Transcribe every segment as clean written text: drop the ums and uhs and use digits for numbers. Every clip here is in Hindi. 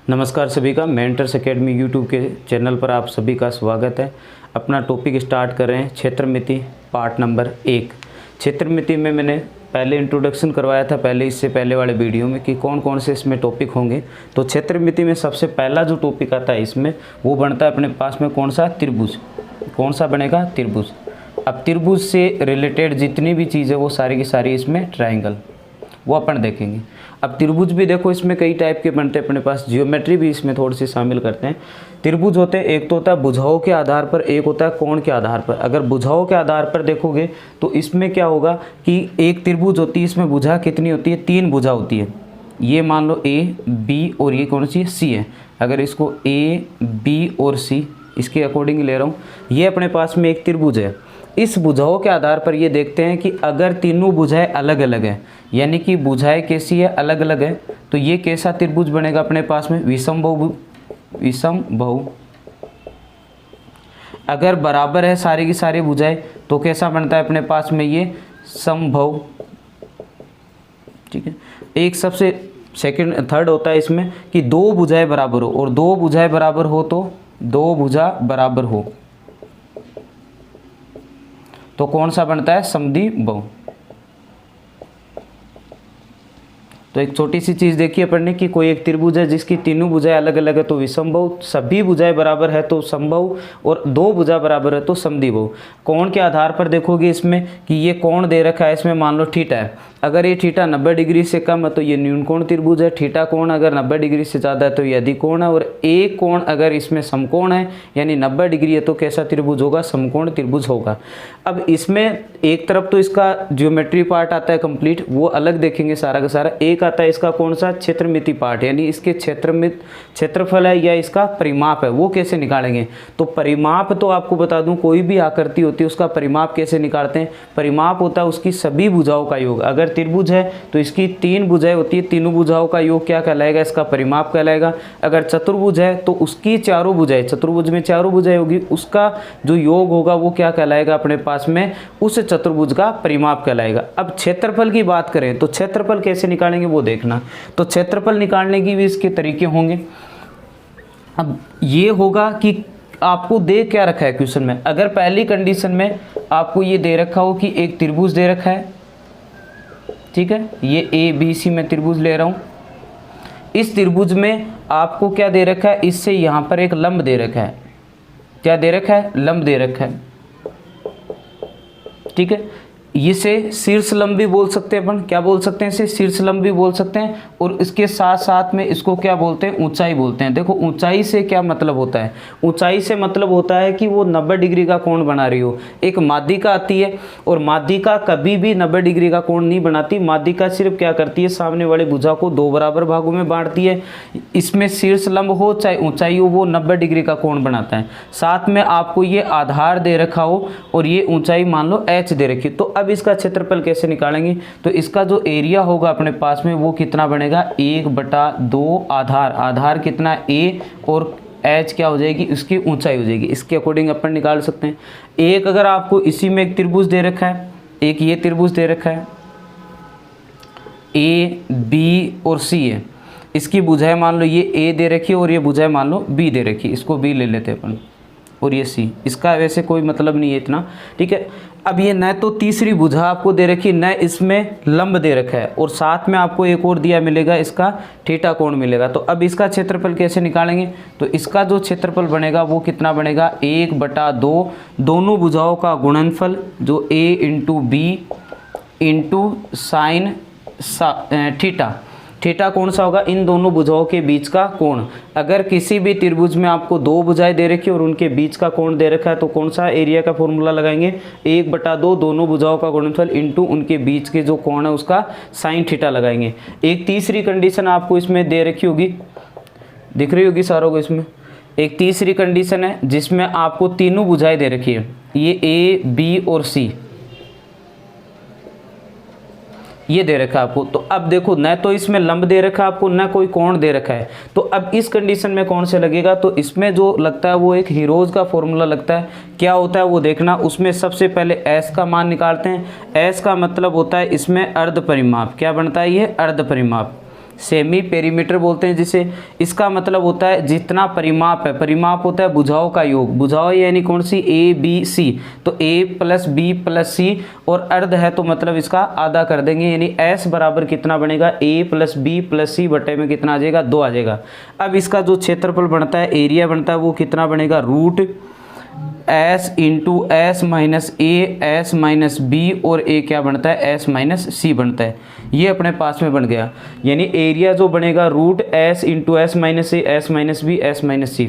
नमस्कार सभी का मेंटर्स एकेडमी यूट्यूब के चैनल पर आप सभी का स्वागत है। अपना टॉपिक स्टार्ट कर रहे हैं क्षेत्रमिति पार्ट नंबर 1। क्षेत्रमिति में मैंने पहले इंट्रोडक्शन करवाया था इससे पहले वाले वीडियो में कि कौन कौन से इसमें टॉपिक होंगे। तो क्षेत्रमिति में सबसे पहला जो टॉपिक आता है इसमें वो बनता है अपने पास में कौन सा, त्रिभुज। कौन सा बनेगा, त्रिभुज। अब त्रिभुज से रिलेटेड जितनी भी चीज़ें वो सारी की सारी इसमें ट्राइंगल वो अपन देखेंगे। अब त्रिभुज भी देखो इसमें कई टाइप के बनते हैं अपने पास, जियोमेट्री भी इसमें थोड़ी सी शामिल करते हैं। त्रिभुज होते हैं, एक तो होता है भुजाओं के आधार पर, एक होता है कोण के आधार पर। अगर भुजाओं के आधार पर देखोगे तो इसमें क्या होगा कि एक त्रिभुज होती है, इसमें भुजा कितनी होती है, 3 भुजा होती है। ये मान लो ए बी और ये कौन सी सी है। अगर इसको ए बी और सी इसके अकॉर्डिंग ले रहा हूँ, ये अपने पास में एक त्रिभुज है। इस भुजाओं के आधार पर ये देखते हैं कि अगर तीनों भुजाएं अलग अलग है, यानी कि भुजाएं कैसी है, अलग अलग है, तो ये कैसा त्रिभुज बनेगा अपने पास में, विषम बहु। अगर बराबर है सारी की सारी भुजाएं तो कैसा बनता है अपने पास में, ये समभुज। ठीक है। एक सबसे थर्ड होता है इसमें कि 2 भुजाएं बराबर हो, और 2 भुजाएं बराबर हो तो 2 भुजा बराबर हो तो कौन सा बनता है, समद्विबाहु। तो एक छोटी सी चीज़ देखिए पढ़ने की, कोई एक त्रिभुज है जिसकी तीनों भुजाएं अलग अलग है तो विषमबाहु, सभी भुजाएं बराबर है तो समबाहु, और 2 भुजा बराबर है तो समद्विबाहु। कोण के आधार पर देखोगे इसमें कि ये कोण दे रखा है, इसमें मान लो थीटा है। अगर ये थीटा 90 डिग्री से कम है तो ये न्यून कोण त्रिभुज है। थीटा कोण अगर 90 डिग्री से ज़्यादा है तो ये अधिक कोण है। और एक कोण अगर इसमें समकोण है यानी 90 डिग्री है तो कैसा त्रिभुज होगा, समकोण त्रिभुज होगा। अब इसमें एक तरफ तो इसका ज्योमेट्री पार्ट आता है कंप्लीट, वो अलग देखेंगे सारा का सारा। एक आता है इसका कौन सा, क्षेत्रमिति पार्ट, यानी इसके क्षेत्रफल है या इसका परिमाप है, वो कैसे निकालेंगे। तो परिमाप तो आपको बता दूं, कोई भी आकृति होती है उसका परिमाप कैसे निकालते हैं। परिमाप होता है उसकी सभी भुजाओं का योग। अगर त्रिभुज है तो इसकी 3 भुजाएं होती है, तीनों भुजाओं का योग क्या कहलाएगा, इसका परिमाप कहलाएगा। अगर चतुर्भुज है तो उसकी चारों भुजाएं, चतुर्भुज में चारों भुजाएं होगी, उसका जो योग होगा वो क्या कहलाएगा अपने पास में, उस चतुर्भुज का परिमाप कहलाएगा। अब क्षेत्रफल की बात करें तो क्षेत्रफल कैसे निकालेंगे वो देखना। तो क्षेत्रफल निकालने की भी इसके तरीके होंगे। अब ये होगा कि आपको दे क्या रखा है क्वेश्चन में। अगर पहली कंडीशन में आपको ये दे रखा हो कि एक त्रिभुज दे रखा है, ठीक है, ये ए बी सी में त्रिभुज ले रहा हूं। इस त्रिभुज में आपको क्या दे रखा है, इससे यहां पर एक लंब दे रखा है। क्या दे रखा है, लंब दे रखा है। ठीक है, इसे शीर्ष लंब भी बोल सकते हैं अपन, क्या बोल सकते हैं इसे, शीर्ष लंब भी बोल सकते हैं। और इसके साथ साथ में इसको क्या बोलते हैं, ऊंचाई बोलते हैं। देखो ऊंचाई से क्या मतलब होता है, ऊंचाई से मतलब होता है कि वो 90 डिग्री का कोण बना रही हो। एक माध्यिका आती है और माध्यिका कभी भी 90 डिग्री का कोण नहीं बनाती। माध्यिका सिर्फ क्या करती है, सामने वाले भुजा को 2 बराबर भागों में बांटती है। इसमें शीर्ष लंब हो चाहे ऊंचाई हो, वो 90 डिग्री का कोण बनाता है। साथ में आपको ये आधार दे रखा हो और ये ऊंचाई मान लो h दे रखी। तो अब इसका क्षेत्रफल कैसे निकालेंगे, तो इसका जो एरिया होगा अपने पास में वो कितना बनेगा, 1/2 आधार। आधार कितना, a, और h क्या हो जाएगी, उसकी ऊंचाई हो जाएगी। इसके अकॉर्डिंग अपन निकाल सकते हैं। एक अगर आपको इसी में एक त्रिभुज दे रखा है, एक ये त्रिभुज दे रखा है, a b और c है। इसकी भुजाएं मान लो ये a दे रखी है और ये भुजाएं मान लो b दे रखी है, इसको b ले लेते हैं अपन, और ये c। इसका वैसे कोई मतलब नहीं है इतना, ठीक है। अब ये न तो तीसरी भुजा आपको दे रखी, न इसमें लंब दे रखा है, और साथ में आपको एक और दिया मिलेगा, इसका थीटा कोण मिलेगा। तो अब इसका क्षेत्रफल कैसे निकालेंगे, तो इसका जो क्षेत्रफल बनेगा वो कितना बनेगा, 1/2 दोनों भुजाओं का गुणनफल, जो a into b into sine theta. Theta कौन सा होगा, इन दोनों भुजाओं के बीच का कोण। अगर किसी भी त्रिभुज में आपको 2 भुजाएं दे रखी और उनके बीच का कोण दे रखा है तो कौन सा एरिया का फॉर्मूला लगाएंगे, 1/2 दोनों भुजाओं का गुणनफल इंटू उनके बीच के जो कोण है उसका साइन थीटा लगाएंगे। एक तीसरी कंडीशन आपको इसमें दे रखी होगी, दिख रही होगी सारों को। इसमें एक तीसरी कंडीशन है जिसमें आपको तीनों भुजाएं दे रखी है, ये ए बी और सी, ये दे रखा है आपको। तो अब देखो, न तो इसमें लंब दे रखा है आपको, न कोई कोण दे रखा है। तो अब इस कंडीशन में कौन से लगेगा, तो इसमें जो लगता है वो एक हीरोज का फॉर्मूला लगता है। क्या होता है वो देखना। उसमें सबसे पहले एस का मान निकालते हैं। एस का मतलब होता है इसमें अर्ध परिमाप। क्या बनता है ये, अर्ध परिमाप। सेमी पेरीमीटर बोलते हैं जिसे। इसका मतलब होता है जितना परिमाप है, परिमाप होता है भुजाओं का योग। भुजाओं यानी कौन सी, ए बी सी, तो ए प्लस बी प्लस सी, और अर्ध है तो मतलब इसका आधा कर देंगे, यानी एस बराबर कितना बनेगा, ए प्लस बी प्लस सी बटे में कितना आ जाएगा, 2 आ जाएगा। अब इसका जो क्षेत्रफल बनता है, एरिया बनता है, वो कितना बनेगा, root S into S minus A S minus b, और ए क्या बनता है, एस माइनस सी बनता है। ये अपने पास में बन गया, यानी एरिया जो बनेगा root S into S minus A S minus B S minus C.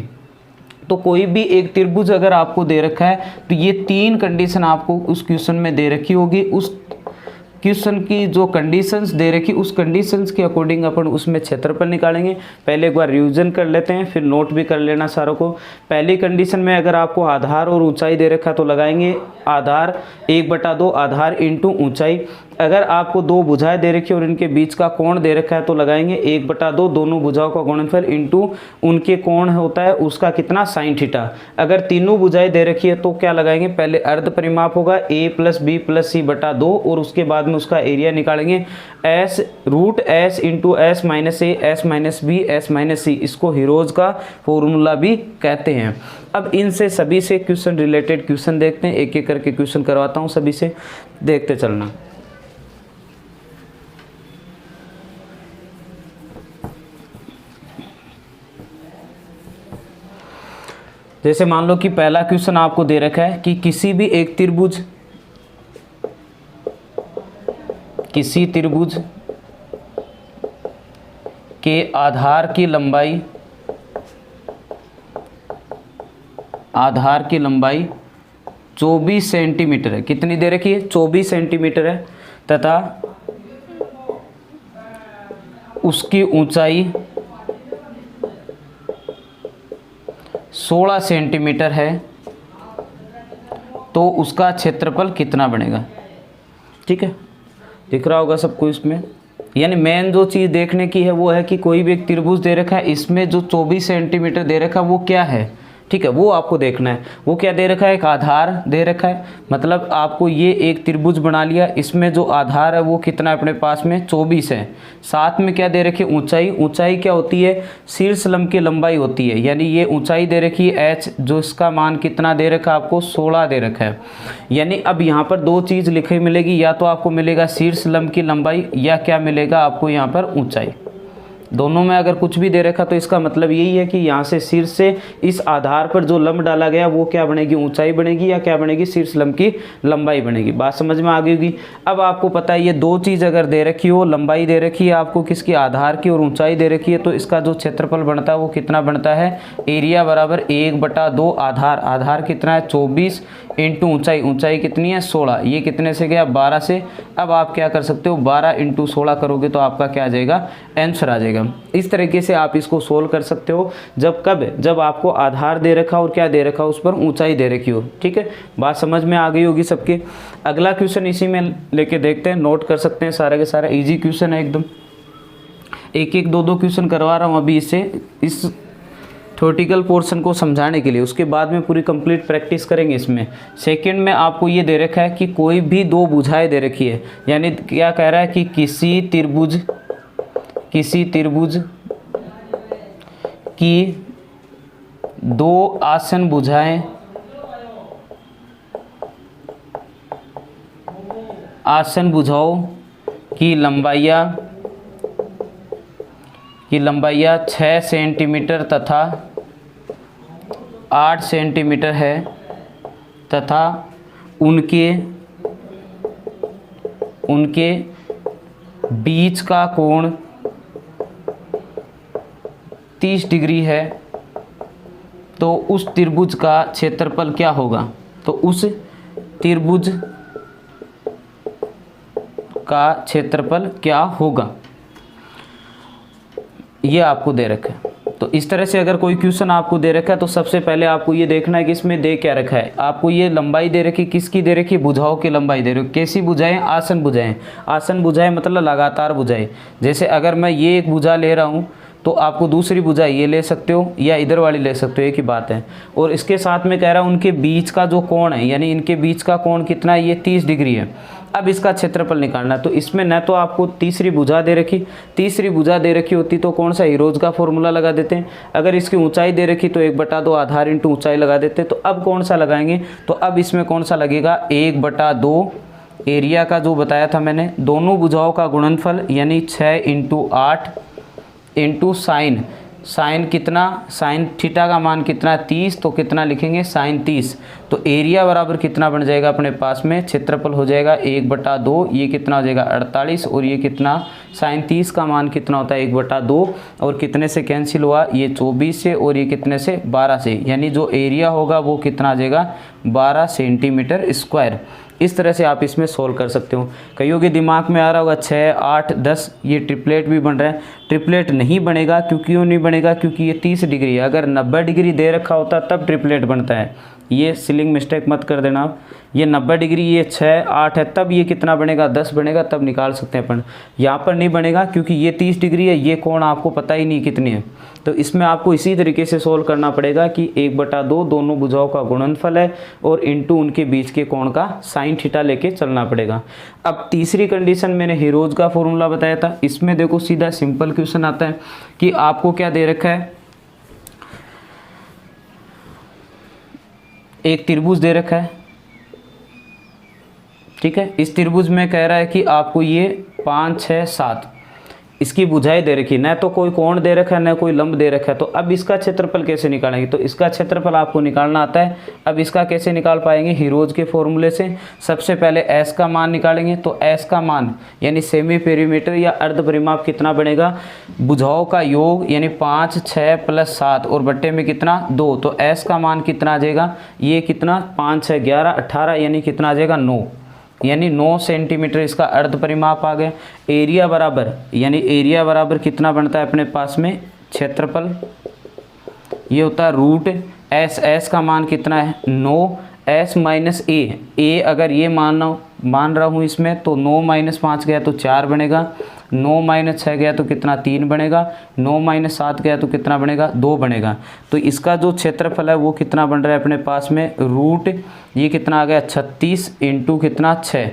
तो कोई भी एक त्रिभुज अगर आपको दे रखा है तो ये 3 कंडीशन आपको उस क्वेश्चन में दे रखी होगी। उस क्वेश्चन की जो कंडीशंस दे रखी, उस कंडीशंस के अकॉर्डिंग अपन उसमें क्षेत्रफल निकालेंगे। पहले एक बार रिवीजन कर लेते हैं, फिर नोट भी कर लेना सारों को। पहली कंडीशन में अगर आपको आधार और ऊंचाई दे रखा तो लगाएंगे आधार 1/2 आधार इंटू ऊंचाई। अगर आपको 2 भुजाएं दे रखी और इनके बीच का कोण दे रखा है तो लगाएंगे 1/2 दोनों भुजाओं का गुणनफल इंटू उनके कोण होता है उसका कितना, साइन थीटा। अगर तीनों भुजाएं दे रखी है तो क्या लगाएंगे, पहले अर्ध परिमाप होगा a plus B plus C बटा 2, और उसके बाद में उसका एरिया निकालेंगे S root S into S minus A S minus B S minus C. इसको हीरोज का फॉर्मूला भी कहते हैं। अब इनसे सभी से क्वेश्चन रिलेटेड क्वेश्चन देखते हैं, एक एक करके क्वेश्चन करवाता हूँ, सभी से देखते चलना। जैसे मान लो कि पहला क्वेश्चन आपको दे रखा है कि किसी त्रिभुज के आधार की लंबाई 24 सेंटीमीटर है। कितनी दे रखी है, 24 सेंटीमीटर है, तथा उसकी ऊंचाई 16 सेंटीमीटर है, तो उसका क्षेत्रफल कितना बनेगा। ठीक है, दिख रहा होगा सबको इसमें। यानी मेन जो चीज़ देखने की है वो है कि कोई भी एक त्रिभुज दे रखा है, इसमें जो 24 सेंटीमीटर दे रखा है वो क्या है। ठीक है, वो आपको देखना है। वो क्या दे रखा है, एक आधार दे रखा है, मतलब आपको ये एक त्रिभुज बना लिया, इसमें जो आधार है वो कितना है अपने पास में, 24 है। साथ में क्या दे रखी है, ऊंचाई। ऊंचाई क्या होती है, शीर्ष लंब की लंबाई होती है, यानी ये ऊंचाई दे रखी है h, जो इसका मान कितना दे रखा है आपको, 16 दे रखा है। यानी अब यहाँ पर 2 चीज़ लिखी मिलेगी, या तो आपको मिलेगा शीर्ष लंब की लंबाई, या क्या मिलेगा आपको यहाँ पर ऊँचाई। दोनों में अगर कुछ भी दे रखा तो इसका मतलब यही है कि यहाँ से शीर्ष से इस आधार पर जो लंब डाला गया वो क्या बनेगी, ऊंचाई बनेगी, या क्या बनेगी, शीर्ष लंब की लंबाई बनेगी। बात समझ में आ गई होगी। अब आपको पता है ये 2 चीज़ अगर दे रखी हो, लंबाई दे रखी है आपको किसकी, आधार की, और ऊंचाई दे रखी है, तो इसका जो क्षेत्रफल बनता है वो कितना बनता है, एरिया बराबर 1/2 आधार। आधार कितना है, 24 इंटू ऊंचाई। ऊंचाई कितनी है, 16। ये कितने से गया, 12 से। अब आप क्या कर सकते हो, 12 इंटू 16 करोगे तो आपका क्या आ जाएगा, आंसर आ जाएगा। इस तरीके से आप इसको सोल्व कर सकते हो। जब आपको आधार दे रखा और क्या दे रखा, उस पर ऊंचाई दे रखी हो। ठीक है, बात समझ में आ गई होगी सबके। अगला क्वेश्चन इसी में लेके देखते हैं, नोट कर सकते हैं, सारा के सारा इजी क्वेश्चन है एकदम। एक 2 क्वेश्चन करवा रहा हूँ अभी इससे, इस थ्योरेटिकल पोर्शन को समझाने के लिए। उसके बाद में पूरी कंप्लीट प्रैक्टिस करेंगे इसमें। सेकंड में आपको ये दे रखा है कि कोई भी 2 भुजाएं दे रखी है, यानी क्या कह रहा है कि किसी त्रिभुज की 2 आसन भुजाएं आसन भुजाओं की लंबाइयाँ 6 सेंटीमीटर तथा 8 सेंटीमीटर है, तथा उनके बीच का कोण 30 डिग्री है, तो उस त्रिभुज का क्षेत्रफल क्या होगा। तो उस त्रिभुज का क्षेत्रफल क्या होगा, ये आपको दे रखा है। तो इस तरह से अगर कोई क्वेश्चन आपको दे रखा है तो सबसे पहले आपको ये देखना है कि इसमें दे क्या रखा है। आपको ये लंबाई दे रखी, किसकी दे रखी, भुजाओं की लंबाई दे रखी। कैसी भुजाएं, आसन भुजाएं। आसन भुजाएं मतलब लगातार भुजाएं। जैसे अगर मैं ये एक भुजा ले रहा हूँ तो आपको दूसरी भुजा ये ले सकते हो या इधर वाली ले सकते हो, एक ही बात है। और इसके साथ में कह रहा हूँ उनके बीच का जो कोण है, यानी इनके बीच का कोण कितना है, ये 30 डिग्री है। अब इसका क्षेत्रफल निकालना है। तो इसमें न तो आपको तीसरी भुजा दे रखी होती तो कौन सा हीरोज का फॉर्मूला लगा देते हैं। अगर इसकी ऊंचाई दे रखी तो 1/2 आधार इंटू ऊंचाई लगा देते। तो अब कौन सा लगाएंगे, तो अब इसमें कौन सा लगेगा, 1/2 एरिया का जो बताया था मैंने, दोनों भुजाओं का गुणनफल यानी 6 × 8 इंटू साइन कितना, साइन थीटा का मान कितना, 30, तो कितना लिखेंगे साइन 30। तो एरिया बराबर कितना बन जाएगा अपने पास में, क्षेत्रफल हो जाएगा 1/2, ये कितना हो जाएगा 48, और ये कितना साइन 30 का मान कितना होता है 1/2, और कितने से कैंसिल हुआ, ये 24 से, और ये कितने से 12 से, यानी जो एरिया होगा वो कितना आ जाएगा 12 सेंटीमीटर स्क्वायर। इस तरह से आप इसमें सोल्व कर सकते हो। कईयों के दिमाग में आ रहा होगा 6, 8, 10 ये ट्रिपलेट भी बन रहा है। ट्रिपलेट नहीं बनेगा, क्यों नहीं बनेगा, क्योंकि ये 30 डिग्री है। अगर 90 डिग्री दे रखा होता तब ट्रिपलेट बनता है। ये सिलिंग मिस्टेक मत कर देना आप। ये 90 डिग्री, ये 6, 8 है, तब ये कितना बनेगा 10 बनेगा, तब निकाल सकते हैं अपन। यहाँ पर नहीं बनेगा क्योंकि ये 30 डिग्री है, ये कोण आपको पता ही नहीं कितनी है। तो इसमें आपको इसी तरीके से सोल्व करना पड़ेगा कि 1/2 दोनों भुजाओं का गुणनफल है और इंटू उनके बीच के कोण का साइन थीटा लेके चलना पड़ेगा। अब तीसरी कंडीशन मैंने हीरोज का फॉर्मूला बताया था। इसमें देखो सीधा सिंपल क्वेश्चन आता है कि आपको क्या दे रखा है, एक त्रिभुज दे रखा है, ठीक है। इस त्रिभुज में कह रहा है कि आपको ये 5, 6, 7 इसकी भुजाएं दे रखी, न तो कोई कोण दे रखा है न कोई लंब दे रखा है। तो अब इसका क्षेत्रफल कैसे निकालेंगे, तो इसका क्षेत्रफल आपको निकालना आता है। अब इसका कैसे निकाल पाएंगे, हीरोज के फॉर्मूले से। सबसे पहले एस का मान निकालेंगे। तो एस का मान यानी सेमी पेरीमीटर या अर्ध परिमाप कितना बनेगा, भुजाओं का योग यानी 5, 6 + 7 और बट्टे में कितना 2। तो एस का मान कितना आ जाएगा, ये कितना 5, 6, 11, 18 यानी कितना आ जाएगा 9, यानी 9 सेंटीमीटर इसका अर्ध परिमाप आ गया। एरिया बराबर यानी एरिया बराबर कितना बनता है अपने पास में, क्षेत्रफल ये होता है रूट एस का मान कितना है 9, एस माइनस ए अगर ये मान रहा हूँ इसमें, तो 9 - 5 गया तो 4 बनेगा, 9 - 6 गया तो कितना 3 बनेगा, 9 - 7 गया तो कितना बनेगा 2 बनेगा। तो इसका जो क्षेत्रफल है वो कितना बन रहा है अपने पास में, रूट ये कितना आ गया 36 इंटू कितना 6,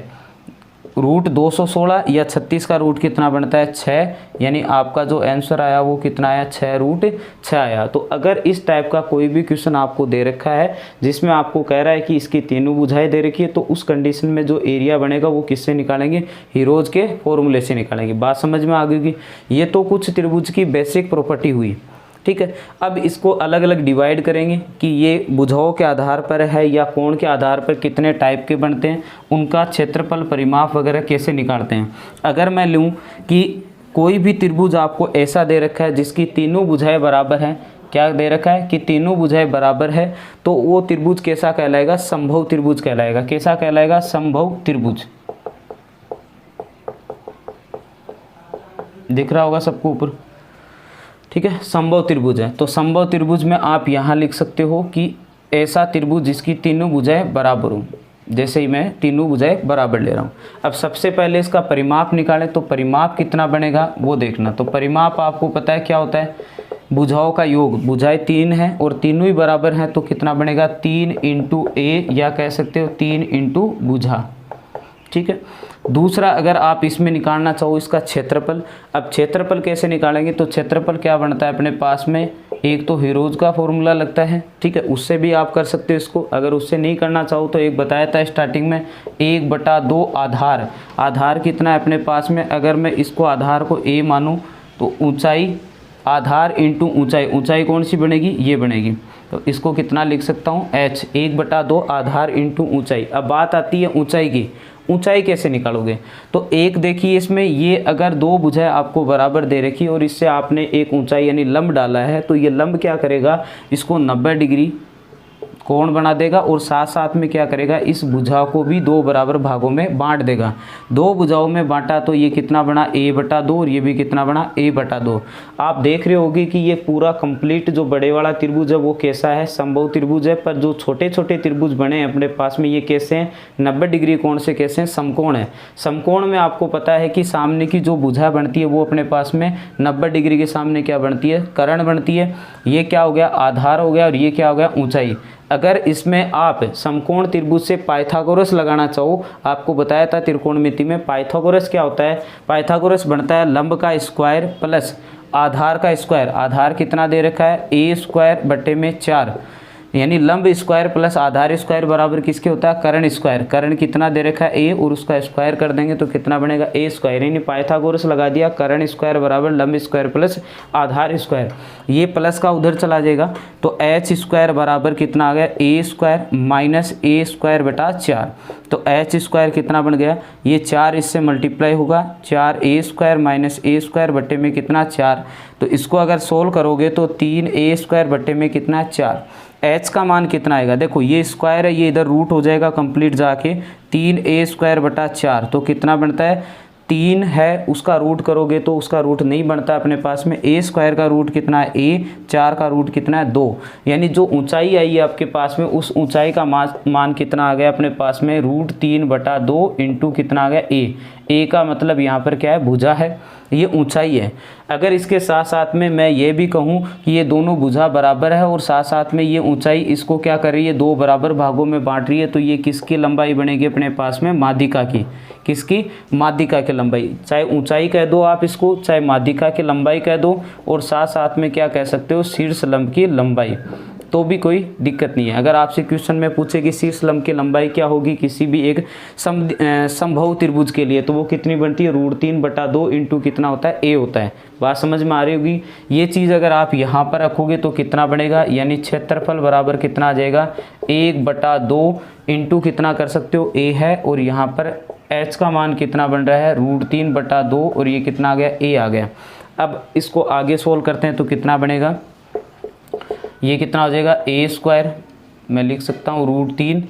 रूट 216 या 36 का रूट कितना बनता है 6, यानी आपका जो आंसर आया वो कितना आया 6√6 आया। तो अगर इस टाइप का कोई भी क्वेश्चन आपको दे रखा है जिसमें आपको कह रहा है कि इसकी तीनों भुजाएं दे रखी है, तो उस कंडीशन में जो एरिया बनेगा वो किससे निकालेंगे, हीरोज के फॉर्मूले से निकालेंगे। बात समझ में आ गई। ये तो कुछ त्रिभुज की बेसिक प्रॉपर्टी हुई, ठीक है। अब इसको अलग अलग डिवाइड करेंगे कि ये भुजाओं के आधार पर है या कोण के आधार पर कितने टाइप के बनते हैं, उनका क्षेत्रफल परिमाप वगैरह कैसे निकालते हैं। अगर मैं लूँ कि कोई भी त्रिभुज आपको ऐसा दे रखा है जिसकी तीनों भुजाएं बराबर हैं, क्या दे रखा है कि तीनों भुजाएं बराबर है, तो वो त्रिभुज कैसा कहलाएगा, समबाहु त्रिभुज कहलाएगा। कैसा कहलाएगा, समबाहु त्रिभुज। दिख रहा होगा सबको ऊपर, ठीक है। समबाहु त्रिभुज है, तो समबाहु त्रिभुज में आप यहाँ लिख सकते हो कि ऐसा त्रिभुज जिसकी तीनों भुजाएं बराबर हों। जैसे ही मैं तीनों भुजाएं बराबर ले रहा हूँ। अब सबसे पहले इसका परिमाप निकालें, तो परिमाप कितना बनेगा वो देखना। तो परिमाप आपको पता है क्या होता है, भुजाओं का योग, भुजाएं 3 हैं और तीनों ही बराबर हैं, तो कितना बनेगा 3 × a, या कह सकते हो 3 × भुजा, ठीक है। दूसरा, अगर आप इसमें निकालना चाहो इसका क्षेत्रफल, अब क्षेत्रफल कैसे निकालेंगे, तो क्षेत्रफल क्या बनता है अपने पास में, एक तो हीरोज का फॉर्मूला लगता है, ठीक है, उससे भी आप कर सकते हो इसको। अगर उससे नहीं करना चाहो तो एक बताया था स्टार्टिंग में, 1/2 आधार कितना है अपने पास में। अगर मैं इसको आधार को a मानूँ तो ऊंचाई आधार इंटू ऊंचाई कौन सी बनेगी, ये बनेगी। तो इसको कितना लिख सकता हूँ h, 1/2 आधार इंटू ऊंचाई। अब बात आती है ऊंचाई की, ऊंचाई कैसे निकालोगे। तो एक देखिए इसमें, ये अगर 2 भुजाएं आपको बराबर दे रखी और इससे आपने एक ऊंचाई यानी लंब डाला है, तो ये लंब क्या करेगा, इसको 90 डिग्री कोण बना देगा और साथ साथ में क्या करेगा, इस भुजा को भी 2 बराबर भागों में बांट देगा। 2 भुजाओं में बांटा तो ये कितना बना a/2 और ये भी कितना बना a/2। आप देख रहे होगे कि ये पूरा कंप्लीट जो बड़े वाला त्रिभुज है वो कैसा है, समबाहु त्रिभुज है। पर जो छोटे छोटे त्रिभुज बने हैं अपने पास में, ये कैसे हैं, 90 डिग्री कोण से कैसे हैं, समकोण है। समकोण में आपको पता है कि सामने की जो भुजा बनती है वो अपने पास में 90 डिग्री के सामने क्या बनती है, कर्ण बनती है। ये क्या हो गया, आधार हो गया, और ये क्या हो गया, ऊंचाई। अगर इसमें आप समकोण त्रिभुज से पाइथागोरस लगाना चाहो, आपको बताया था त्रिकोणमिति में पाइथागोरस क्या होता है। पाइथागोरस बनता है लंब का स्क्वायर प्लस आधार का स्क्वायर। आधार कितना दे रखा है, ए स्क्वायर बटे में 4, यानी लंब स्क्वायर प्लस आधार स्क्वायर बराबर किसके होता है, कर्ण स्क्वायर। कर्ण कितना दे रखा है, ए, और उसका स्क्वायर कर देंगे तो कितना बनेगा, ए स्क्वायर। यानी पाइथागोरस लगा दिया, कर्ण स्क्वायर बराबर लंब स्क्वायर प्लस आधार स्क्वायर। ये प्लस का उधर चला जाएगा तो एच स्क्वायर बराबर कितना आ गया, ए स्क्वायर माइनस ए स्क्वायर बटा 4। तो एच स्क्वायर कितना बन गया, ये 4 इससे मल्टीप्लाई होगा, 4 ए स्क्वायर माइनस ए स्क्वायर बटे में कितना 4। तो इसको अगर सोल्व करोगे तो 3 ए स्क्वायर बटे में कितना 4। एच का मान कितना आएगा, देखो ये स्क्वायर है, ये इधर रूट हो जाएगा कंप्लीट जाके, 3 ए स्क्वायर बटा 4। तो कितना बनता है, 3 है, उसका रूट करोगे तो उसका रूट नहीं बनता अपने पास में। ए स्क्वायर का रूट कितना है, ए, 4 का रूट कितना है 2। यानी जो ऊंचाई आई है आपके पास में, उस ऊंचाई का मान कितना आ गया अपने पास में, √3/2 इंटू कितना आ गया, ए। ए का मतलब यहाँ पर क्या है, भुजा है, ये ऊंचाई है। अगर इसके साथ साथ में मैं ये भी कहूँ कि ये दोनों भुजा बराबर है और साथ साथ में ये ऊंचाई इसको क्या कर रही है, 2 बराबर भागों में बांट रही है, तो ये किसकी लंबाई बनेगी अपने पास में, माध्यिका की। किसकी, माध्यिका की लंबाई। चाहे ऊंचाई कह दो आप इसको, चाहे माध्यिका की लंबाई कह दो, और साथ साथ में क्या कह सकते हो, शीर्ष लंब की लंबाई, तो भी कोई दिक्कत नहीं है। अगर आपसे क्वेश्चन में पूछे कि शीर्ष लंब की लंबाई क्या होगी किसी भी एक समबाहु त्रिभुज के लिए, तो वो कितनी बनती है, √3/2 इंटू कितना होता है, ए होता है। बात समझ में आ रही होगी। ये चीज़ अगर आप यहाँ पर रखोगे तो कितना बनेगा, यानी क्षेत्रफल बराबर कितना आ जाएगा, 1/2 इंटू कितना कर सकते हो, ए है, और यहाँ पर एच का मान कितना बन रहा है, √3/2, और ये कितना आ गया, ए आ गया। अब इसको आगे सोल्व करते हैं तो कितना बनेगा, ये कितना हो जाएगा, ए स्क्वायर मैं लिख सकता हूँ √3,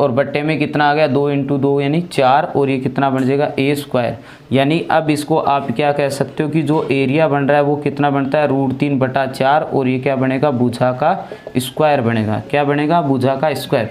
और बट्टे में कितना आ गया, 2 इंटू 2 यानी 4, और ये कितना बन जाएगा, ए स्क्वायर। यानी अब इसको आप क्या कह सकते हो कि जो एरिया बन रहा है वो कितना बनता है, √3/4, और ये क्या बनेगा, भुजा का स्क्वायर बनेगा। क्या बनेगा, भुजा का स्क्वायर।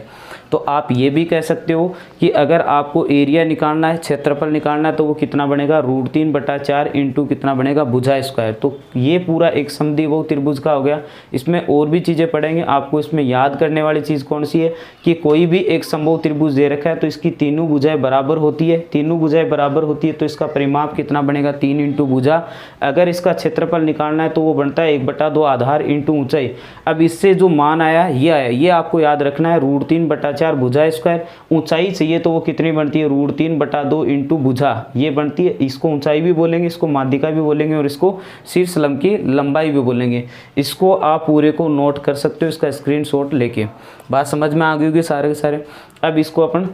तो आप ये भी कह सकते हो कि अगर आपको एरिया निकालना है, क्षेत्रफल निकालना है, तो वो कितना बनेगा, √3/4 इंटू कितना बनेगा, भुजा स्क्वायर। तो ये पूरा एक समद्विबाहु त्रिभुज का हो गया। इसमें और भी चीज़ें पढ़ेंगे। आपको इसमें याद करने वाली चीज़ कौन सी है कि कोई भी एक समबाहु त्रिभुज दे रखा है तो इसकी तीनों भुजाएं बराबर होती है। तीनों भुजाएं बराबर होती है तो इसका परिमाप कितना बनेगा, 3 इंटू भुजा। अगर इसका क्षेत्रफल निकालना है तो वो बनता है 1/2 आधार इंटू ऊंचाई। अब इससे जो मान आया, ये आया, ये आपको याद रखना है, √3/4 भुजा स्क्वायर। ऊंचाई चाहिए तो वो कितनी बनती है, √3/2 इंटू भुजा, ये बनती है। इसको ऊंचाई भी बोलेंगे, इसको माध्यिका भी बोलेंगे, और इसको शीर्ष लंब की लंबाई भी बोलेंगे। इसको आप पूरे को नोट कर सकते हो, इसका स्क्रीनशॉट लेके। बात समझ में आ गई होगी सारे के सारे। अब इसको अपन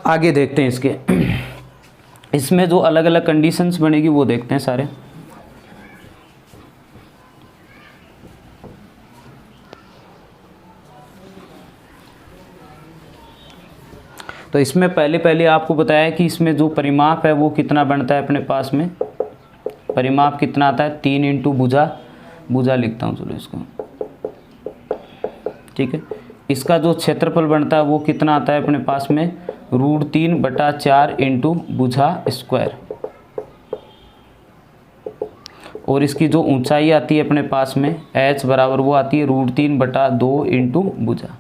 आगे देखते हैं। इसके इसमें जो अलग अलग कंडीशंस बनेगी वो देखते हैं सारे। तो इसमें पहले आपको बताया कि इसमें जो परिमाप है वो कितना बनता है अपने पास में, परिमाप कितना आता है, 3 इंटू भुजा। भुजा लिखता हूँ चलो इसको, ठीक है। इसका जो क्षेत्रफल बनता है वो कितना आता है अपने पास में, √3/4 इंटू भुजा स्क्वायर। और इसकी जो ऊंचाई आती है अपने पास में h बराबर वो आती है √3/2 इंटू भुजा।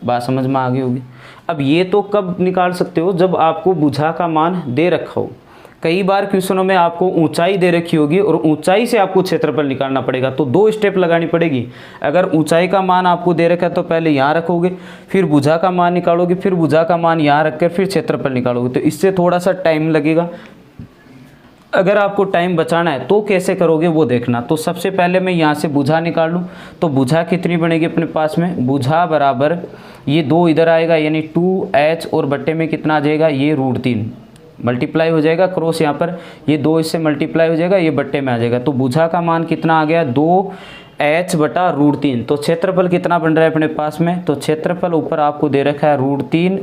बात समझ में आ गई होगी। अब ये तो कब निकाल सकते हो, जब आपको भुजा का मान दे रखा हो। कई बार क्वेश्चनों में आपको ऊंचाई दे रखी होगी और ऊंचाई से आपको क्षेत्रफल निकालना पड़ेगा, तो 2 स्टेप लगानी पड़ेगी। अगर ऊंचाई का मान आपको दे रखा है तो पहले यहाँ रखोगे, फिर भुजा का मान निकालोगे, फिर भुजा का मान यहाँ रखकर फिर क्षेत्रफल निकालोगे, तो इससे थोड़ा सा टाइम लगेगा। अगर आपको टाइम बचाना है तो कैसे करोगे वो देखना। तो सबसे पहले मैं यहाँ से भुजा निकाल लूँ, तो भुजा कितनी बनेगी अपने पास में, भुजा बराबर ये 2 इधर आएगा यानी 2h, और बट्टे में कितना आ जाएगा, ये √3 मल्टीप्लाई हो जाएगा, क्रॉस यहाँ पर ये 2 इससे मल्टीप्लाई हो जाएगा, ये बट्टे में आ जाएगा। तो भुजा का मान कितना आ गया, 2h/√3। तो क्षेत्रफल कितना बन रहा है अपने पास में, तो क्षेत्रफल ऊपर आपको दे रखा है √3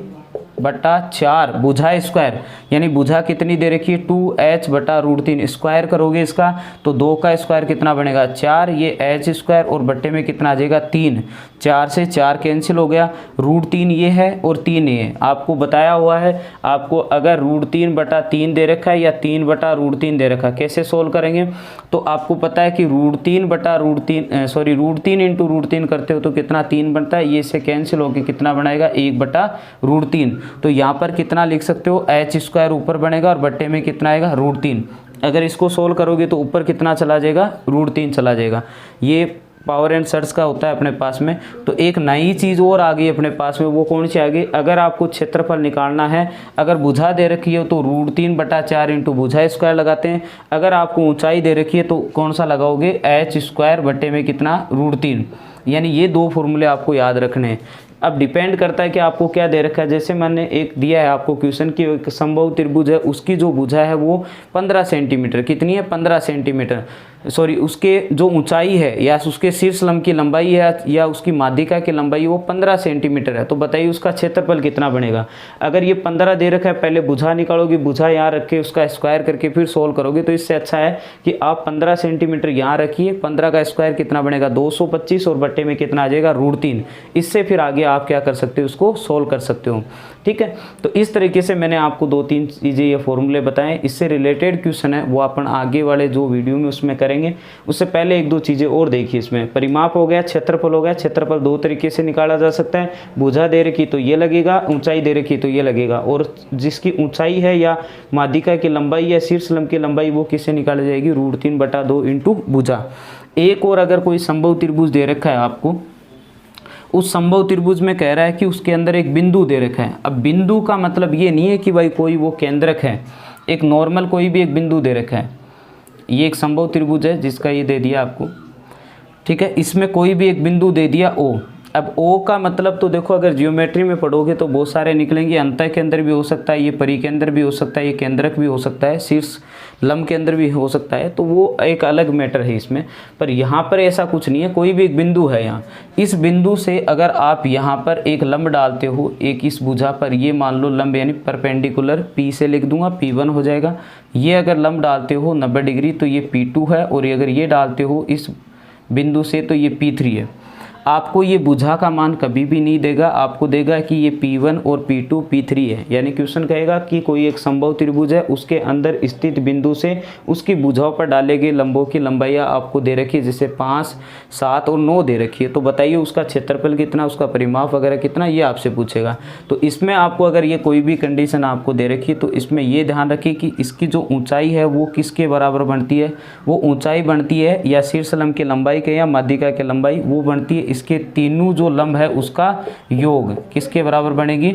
बटा 4 भुजा स्क्वायर, यानी भुजा कितनी दे रखी है 2h बटा √3, स्क्वायर करोगे इसका तो 2 का स्क्वायर कितना बनेगा 4, ये h स्क्वायर और बट्टे में कितना आ जाएगा 3, 4 से 4 कैंसिल हो गया, √3 ये है और 3 ये है। आपको बताया हुआ है, आपको अगर √3 बटा 3 दे रखा है या 3 बटा √3 दे रखा है, कैसे सोल्व करेंगे, तो आपको पता है कि √3 बटा √3 इंटू √3 करते हो तो कितना 3 बनता है, ये से कैंसिल होकर कितना बनाएगा 1 बटा √3। तो यहाँ पर कितना लिख सकते हो h स्क्वायर ऊपर बनेगा और बट्टे में कितना आएगा √3। अगर इसको सोल्व करोगे तो ऊपर कितना चला जाएगा √3 चला जाएगा। ये पावर एंड सर्च का होता है अपने पास में। तो एक नई चीज़ और आ गई अपने पास में, वो कौन सी आ गई, अगर आपको क्षेत्रफल निकालना है, अगर भुजा दे रखी है तो √3 बटा 4 इंटू भुजा स्क्वायर लगाते हैं, अगर आपको ऊंचाई दे रखी है तो कौन सा लगाओगे h स्क्वायर बट्टे में कितना √3। यानी ये 2 फॉर्मूले आपको याद रखने हैं। अब डिपेंड करता है कि आपको क्या दे रखा है। जैसे मैंने एक दिया है आपको क्वेश्चन की, एक समबाहु त्रिभुज है, उसकी जो भुजा है वो 15 सेंटीमीटर, कितनी है 15 सेंटीमीटर, सॉरी उसके जो ऊंचाई है या उसके शीर्ष लंब की लंबाई है या उसकी माध्यिका की लंबाई वो 15 सेंटीमीटर है। तो बताइए उसका क्षेत्रफल कितना बनेगा। अगर ये 15 दे रखा है, पहले भुजा निकालोगे, भुजा यहाँ रख के उसका स्क्वायर करके फिर सोल्व करोगे, तो इससे अच्छा है कि आप 15 सेंटीमीटर यहाँ रखिए, 15 का स्क्वायर कितना बनेगा 225 और बट्टे में कितना आ जाएगा √3। इससे फिर आगे आप क्या कर सकते हो, उसको सोल्व कर सकते हो। ठीक है, तो इस तरीके से मैंने आपको 2-3 चीज़ें ये फॉर्मूले बताएं। इससे रिलेटेड क्वेश्चन है वो अपन आगे वाले जो वीडियो में उसमें करेंगे। उससे पहले 1-2 चीज़ें और देखिए। इसमें परिमाप हो गया, क्षेत्रफल हो गया। क्षेत्रफल 2 तरीके से निकाला जा सकता है, भुजा दे रखी तो ये लगेगा, ऊंचाई दे रखी तो ये लगेगा, और जिसकी ऊंचाई है या माध्यिका की लंबाई या शीर्ष लंब की लंबाई वो किससे निकाली जाएगी √3 बटा 2 इंटू भुजा। एक और अगर कोई समबाहु त्रिभुज दे रखा है आपको, उस समबाहु त्रिभुज में कह रहा है कि उसके अंदर एक बिंदु दे रखा है। अब बिंदु का मतलब ये नहीं है कि भाई कोई वो केंद्रक है, एक नॉर्मल कोई भी एक बिंदु दे रखा है। ये एक समबाहु त्रिभुज है जिसका ये दे दिया आपको, ठीक है, इसमें कोई भी एक बिंदु दे दिया O। अब O का मतलब तो देखो, अगर जियोमेट्री में पढ़ोगे तो बहुत सारे निकलेंगे, अंतः के अंदर भी हो सकता है, ये परी के अंदर भी हो सकता है, ये केंद्रक भी हो सकता है, शीर्ष लंब के अंदर भी हो सकता है, तो वो एक अलग मैटर है इसमें। पर यहाँ पर ऐसा कुछ नहीं है, कोई भी एक बिंदु है यहाँ, इस बिंदु से अगर आप यहाँ पर एक लंब डालते हो, एक इस भुजा पर, ये मान लो लंब यानी परपेंडिकुलर, P से लिख दूंगा P1 हो जाएगा। ये अगर लंब डालते हो 90 डिग्री तो ये P2 है, और अगर ये डालते हो इस बिंदु से तो ये P3 है। आपको ये भुजा का मान कभी भी नहीं देगा, आपको देगा कि ये P1 और P2 P3 है। यानी क्वेश्चन कहेगा कि कोई एक समबाहु त्रिभुज है, उसके अंदर स्थित बिंदु से उसकी भुजाओं पर डाले गए लंबों की लंबाइयाँ आपको दे रखी है, जैसे 5, 7 और 9 दे रखी है। तो बताइए उसका क्षेत्रफल कितना, उसका परिमाप वगैरह कितना, ये आपसे पूछेगा। तो इसमें आपको अगर ये कोई भी कंडीशन आपको दे रखी है तो इसमें ये ध्यान रखिए कि इसकी जो ऊँचाई है वो किसके बराबर बनती है, वो ऊँचाई बनती है या शीर्ष लंब की लंबाई के या माध्यिका की लंबाई, वो बनती है इसके तीनों जो लंब है उसका योग। किसके बराबर बनेगी,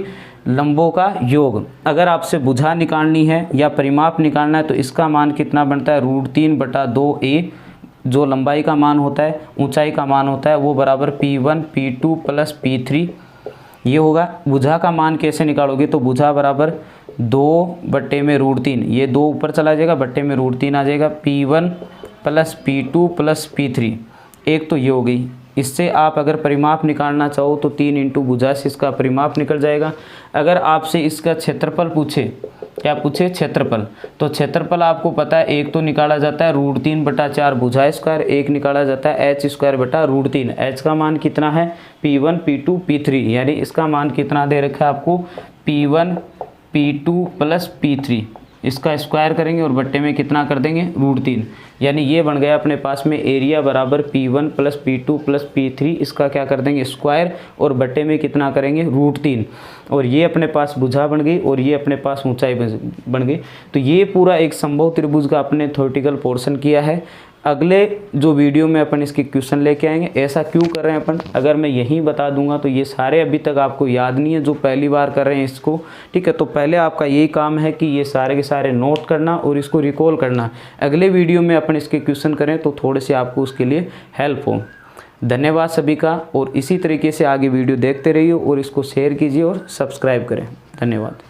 लंबों का योग। अगर आपसे भुजा निकालनी है या परिमाप निकालना है तो इसका मान कितना बनता है √3 बटा 2a, जो लंबाई का मान होता है, ऊंचाई का मान होता है, वो बराबर P1 P2 प्लस P3 ये होगा। भुजा का मान कैसे निकालोगे, तो भुजा बराबर 2 बट्टे में √3, ये 2 ऊपर चला जाएगा, बट्टे में √3 आ जाएगा, P1 plus P2 plus P3। एक तो ये हो गई। इससे आप अगर परिमाप निकालना चाहो तो 3 इंटू भुजा से इसका परिमाप निकल जाएगा। अगर आपसे इसका क्षेत्रफल पूछे, क्या पूछे क्षेत्रफल, तो क्षेत्रफल आपको पता है एक तो निकाला जाता है √3 बटा 4 भुजा स्क्वायर, एक निकाला जाता है h स्क्वायर बटा √3। h का मान कितना है P1 P2 P3, यानी इसका मान कितना दे रखा है आपको P1 P2 प्लस P3। इसका स्क्वायर करेंगे और बट्टे में कितना कर देंगे √3, यानी ये बन गया अपने पास में एरिया बराबर P1 plus P2 plus P3। इसका क्या कर देंगे स्क्वायर और बट्टे में कितना करेंगे √3, और ये अपने पास भुजा बन गई और ये अपने पास ऊंचाई बन गई। तो ये पूरा एक समबाहु त्रिभुज का अपने थ्योरेटिकल पोर्शन किया है। अगले जो वीडियो में अपन इसके क्वेश्चन लेके आएंगे। ऐसा क्यों कर रहे हैं अपन, अगर मैं यहीं बता दूंगा तो ये सारे अभी तक आपको याद नहीं है जो पहली बार कर रहे हैं इसको, ठीक है। तो पहले आपका यही काम है कि ये सारे के सारे नोट करना और इसको रिकॉल करना। अगले वीडियो में अपन इसके क्वेश्चन करें तो थोड़े से आपको उसके लिए हेल्प हो। धन्यवाद सभी का, और इसी तरीके से आगे वीडियो देखते रहिए और इसको शेयर कीजिए और सब्सक्राइब करें। धन्यवाद।